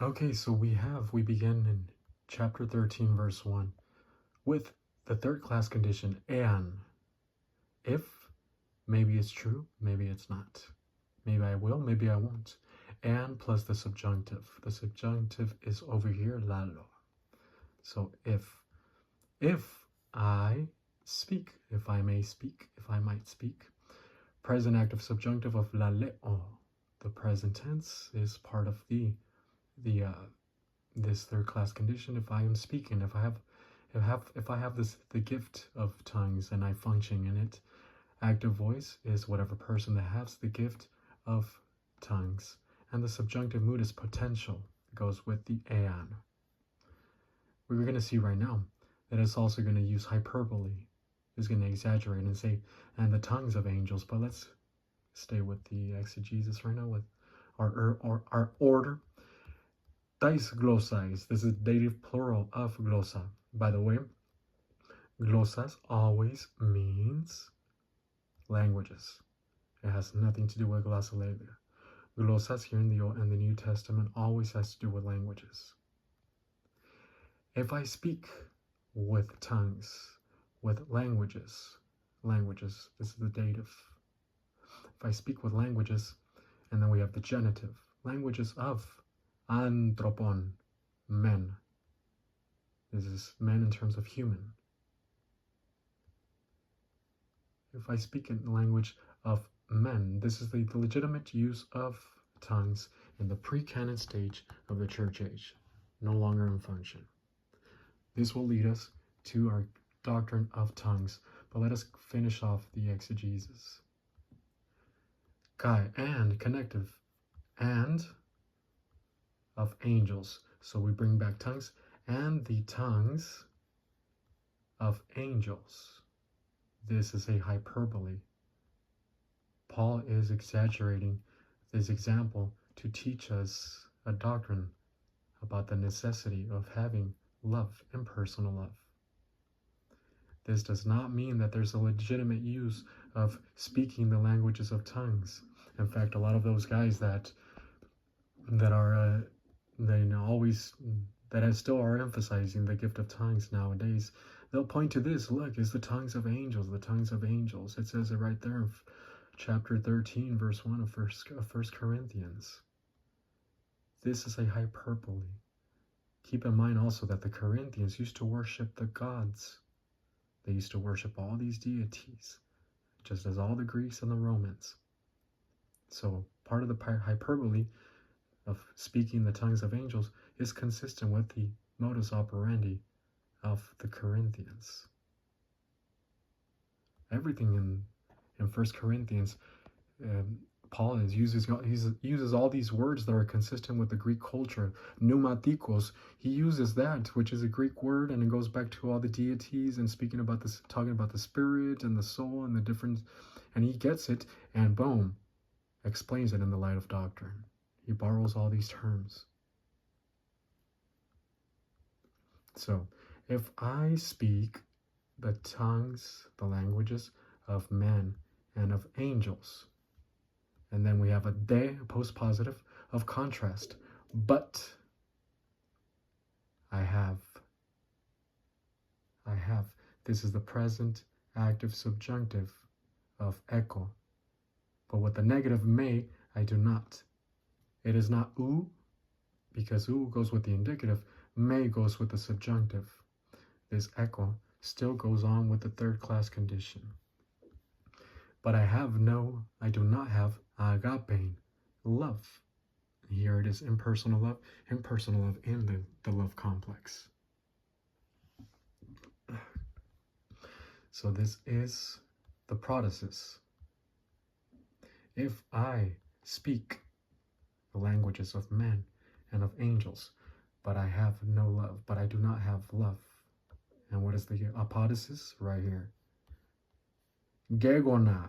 Okay, so we begin in chapter 13, verse 1, with the third class condition, and. If, maybe it's true, maybe it's not. Maybe I will, maybe I won't. And plus the subjunctive. The subjunctive is over here, lalo. So if I speak, if I may speak, if I might speak. Present active subjunctive of laleo. The present tense is part of the this third class condition. If I am speaking, if I have this the gift of tongues and I function in it. Active voice is whatever person that has the gift of tongues. And the subjunctive mood is potential. It goes with the an. We're going to see right now that it's also going to use hyperbole. It's going to exaggerate and say, and the tongues of angels. But let's stay with the exegesis right now with our order. Tais glossais. This is dative plural of glossa. By the way, glossas always means languages. It has nothing to do with glossolalia. Glossas here in the Old and the New Testament always has to do with languages. If I speak with tongues, with languages, this is the dative. If I speak with languages, and then we have the genitive, languages of anthropon, men. This is men in terms of human. If I speak in the language of men, this is the legitimate use of tongues in the pre-canon stage of the church age, no longer in function. This will lead us to our doctrine of tongues, but let us finish off the exegesis. Kai, and connective, and of angels. So we bring back tongues, and the tongues of angels. This is a hyperbole. Paul is exaggerating this example to teach us a doctrine about the necessity of having love, impersonal love. This does not mean that there's a legitimate use of speaking the languages of tongues. In fact, a lot of those guys that still are emphasizing the gift of tongues nowadays, they'll point to this. Look, it's the tongues of angels, the tongues of angels. It says it right there in chapter 13, verse 1 of 1 Corinthians. This is a hyperbole. Keep in mind also that the Corinthians used to worship the gods. They used to worship all these deities, just as all the Greeks and the Romans. So part of the hyperbole of speaking the tongues of angels is consistent with the modus operandi of the Corinthians. Everything in 1 Corinthians, Paul uses all these words that are consistent with the Greek culture. Pneumatikos, he uses that, which is a Greek word, and it goes back to all the deities and speaking about this, talking about the spirit and the soul and the difference, and he gets it and boom, explains it in the light of doctrine. He borrows all these terms. So, if I speak the tongues, the languages of men and of angels, and then we have a de, post-positive, of contrast. But I have. This is the present active subjunctive of echo. But with the negative may, I do not. It is not u, because u goes with the indicative. May goes with the subjunctive. This echo still goes on with the third class condition. But I do not have agape, love. Here it is impersonal love in the love complex. So this is the protasis. If I speak the languages of men and of angels, but I have no love, but I do not have love. And what is the apodosis? Right here. Gegona.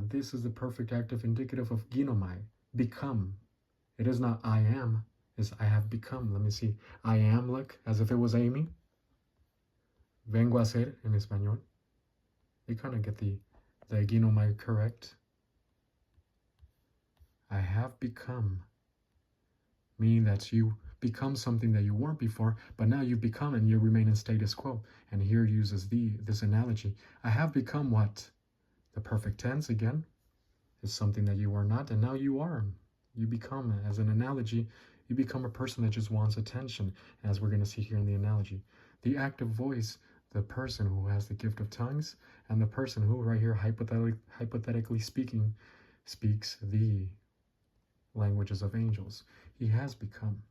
This is the perfect active indicative of ginomai, become. It is not I am, it's I have become. Let me see. I am, look, as if it was Amy. Vengo a ser in español. You kind of get the ginomai correct. I have become meaning that you become something that you weren't before, but now you've become and you remain in status quo. And here uses this analogy. I have become what? The perfect tense again is something that you are not, and now you are. You become, as an analogy, you become a person that just wants attention, as we're going to see here in the analogy. The active voice, the person who has the gift of tongues, and the person who, right here, hypothetically speaking, speaks the languages of angels. He has become.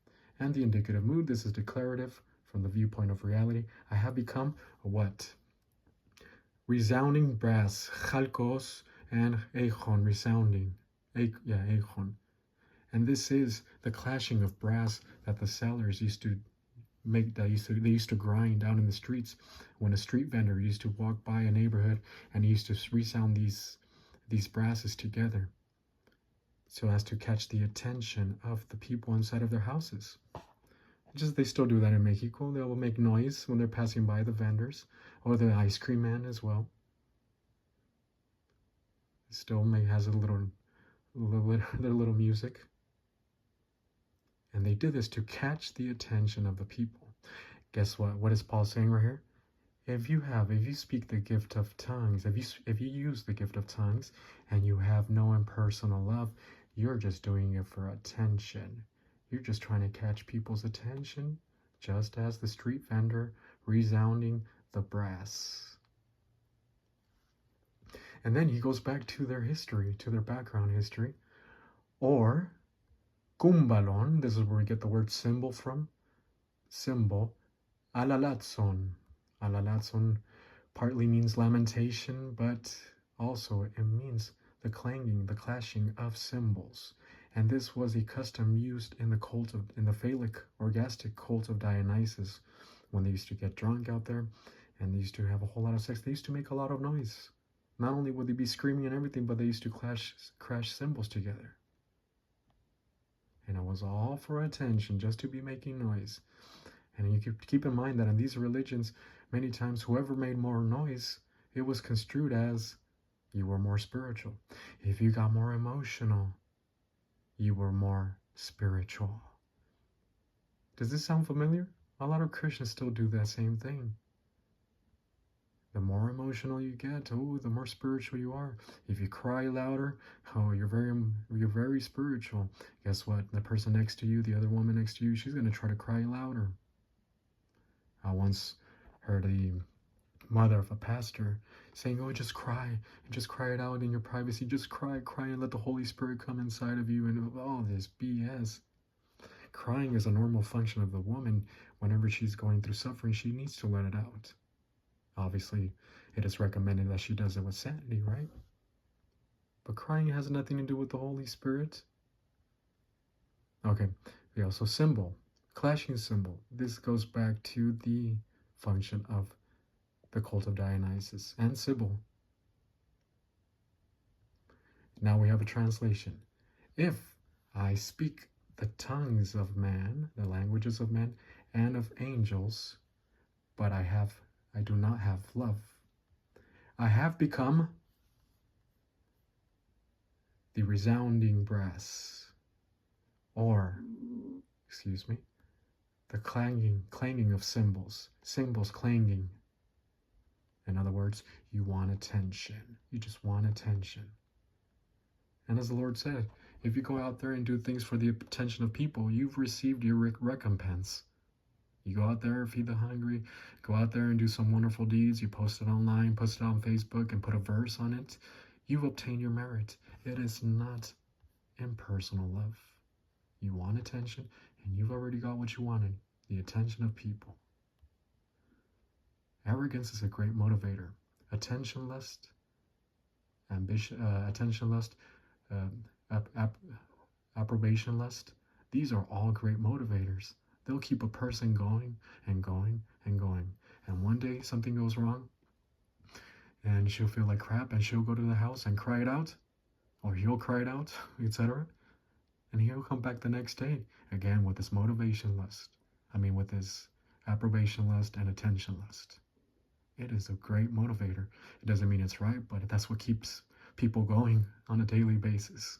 And the indicative mood, this is declarative from the viewpoint of reality. I have become a what? Resounding brass, chalkos, and echon, resounding. Echon. And this is the clashing of brass that the sellers used to make, they used to grind out in the streets when a street vendor used to walk by a neighborhood, and he used to resound these brasses together so as to catch the attention of the people inside of their houses. Just they still do that in Mexico. They will make noise when they're passing by, the vendors, or the ice cream man as well. Still has a their little music. And they did this to catch the attention of the people. Guess what? What is Paul saying right here? If you speak the gift of tongues, if you use the gift of tongues and you have no impersonal love, you're just doing it for attention. You're just trying to catch people's attention, just as the street vendor resounding the brass. And then he goes back to their history, to their background history. Or, kumbalon, this is where we get the word symbol from. Symbol, alalatson. Alalatson partly means lamentation, but also it means the clanging, the clashing of cymbals. And this was a custom used in the phallic orgastic cult of Dionysus, when they used to get drunk out there and they used to have a whole lot of sex. They used to make a lot of noise. Not only would they be screaming and everything, but they used to crash cymbals together. And it was all for attention, just to be making noise. And you keep in mind that in these religions, many times whoever made more noise, it was construed as you were more spiritual. If you got more emotional, you were more spiritual. Does this sound familiar? A lot of Christians still do that same thing. The more emotional you get, the more spiritual you are. If you cry louder, you're very spiritual. Guess what? The person next to you, the other woman next to you, she's going to try to cry louder. I once heard a mother of a pastor saying, just cry it out in your privacy. Just cry and let the Holy Spirit come inside of you, and all this BS. Crying is a normal function of the woman. Whenever she's going through suffering, she needs to let it out. Obviously, it is recommended that she does it with sanity, right? But crying has nothing to do with the Holy Spirit. Okay, yeah, so symbol, clashing symbol. This goes back to the function of the cult of Dionysus and Sybil. Now we have a translation. If I speak the tongues of man, the languages of men, and of angels, but I do not have love, I have become the resounding brass, or, the clanging of cymbals clanging. In other words, you want attention. You just want attention. And as the Lord said, if you go out there and do things for the attention of people, you've received your recompense. You go out there, feed the hungry, go out there and do some wonderful deeds. You post it online, post it on Facebook, and put a verse on it. You've obtained your merit. It is not impersonal love. You want attention, and you've already got what you wanted, the attention of people. Arrogance is a great motivator. Attention lust, approbation lust, these are all great motivators. They'll keep a person going and going and going. And one day something goes wrong and she'll feel like crap, and she'll go to the house and cry it out, or he'll cry it out, etc. And he'll come back the next day again with this motivation lust. With this approbation lust and attention lust. It is a great motivator. It doesn't mean it's right, but that's what keeps people going on a daily basis.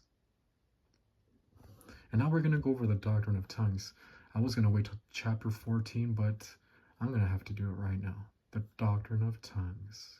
And now we're going to go over the doctrine of tongues. I was going to wait till chapter 14, but I'm going to have to do it right now. The doctrine of tongues.